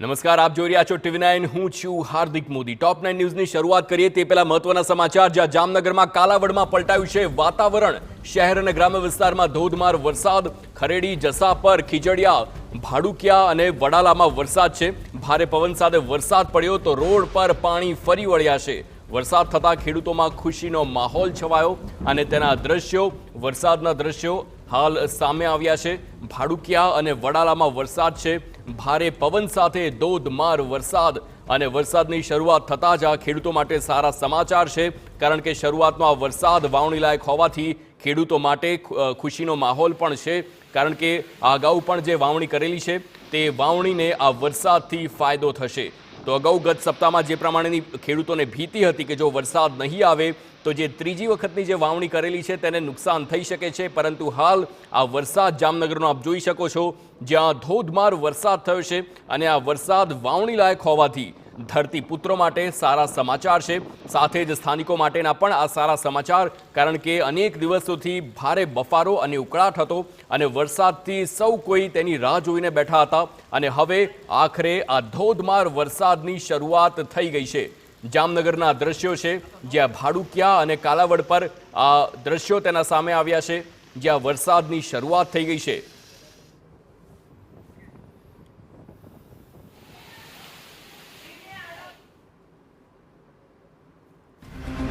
નમસ્કાર, આપ જોઈ રહ્યા છો TV9. હું છું હાર્દિક મોદી. ટોપ 9 ન્યૂઝની શરૂઆત કરીએ તે પહેલા મહત્વના સમાચાર. જ્યાં જામનગરમાં કાલાવડમાં પલટાયું છે વાતાવરણ. શહેર અને ગ્રામ્ય વિસ્તારમાં ધોધમાર વરસાદ. ખરેડી, જસાપર, ખીજડીયા, ભાડુકિયા અને વડાલામાં વરસાદ છે. ભારે પવન સાથે વરસાદ પડ્યો તો રોડ પર પાણી ફરી વળ્યા છે. વરસાદ થતાં ખેડૂતોમાં ખુશીનો માહોલ છવાયો અને તેના દ્રશ્યો, વરસાદના દ્રશ્યો હાલ સામે આવ્યા છે. ભાડુકિયા અને વડાલામાં વરસાદ છે. ભારે પવન સાથે ધોધમાર વરસાદ અને વરસાદની શરૂઆત થતાં જ આ ખેડૂતો માટે સારા સમાચાર છે, કારણ કે શરૂઆતમાં વરસાદ વાવણી લાયક હોવાથી ખેડૂતો માટે ખુશીનો માહોલ પણ છે, કારણ કે અગાઉ પણ જે વાવણી કરેલી છે તે વાવણીને આ વરસાદથી ફાયદો થશે. તો અગાઉ ગત સપ્તાહમાં જે પ્રમાણેની ખેડૂતોને ભીતિ હતી કે જો વરસાદ નહીં આવે તો જે ત્રીજી વખતની જે વાવણી કરેલી છે તેને નુકસાન થઈ શકે છે, પરંતુ હાલ આ વરસાદ જામનગરનો આપ જોઈ શકો છો, જ્યાં ધોધમાર વરસાદ થયો છે અને આ વરસાદ વાવણી લાયક હોવાથી ધરતીપુત્રો માટે સારા સમાચાર છે. સાથે જ સ્થાનિકો માટેના પણ આ સારા સમાચાર, કારણ કે અનેક દિવસોથી ભારે બફારો અને ઉકળાટ હતો અને વરસાદથી સૌ કોઈ તેની રાહ જોઈને બેઠા હતા અને હવે આખરે આ ધોધમાર વરસાદની શરૂઆત થઈ ગઈ છે. જામનગરના દ્રશ્યો છે, જ્યાં ભાડુકિયા અને કાલાવડ પર આ દ્રશ્યો તેના સામે આવ્યા છે, જ્યાં વરસાદની શરૂઆત થઈ ગઈ છે.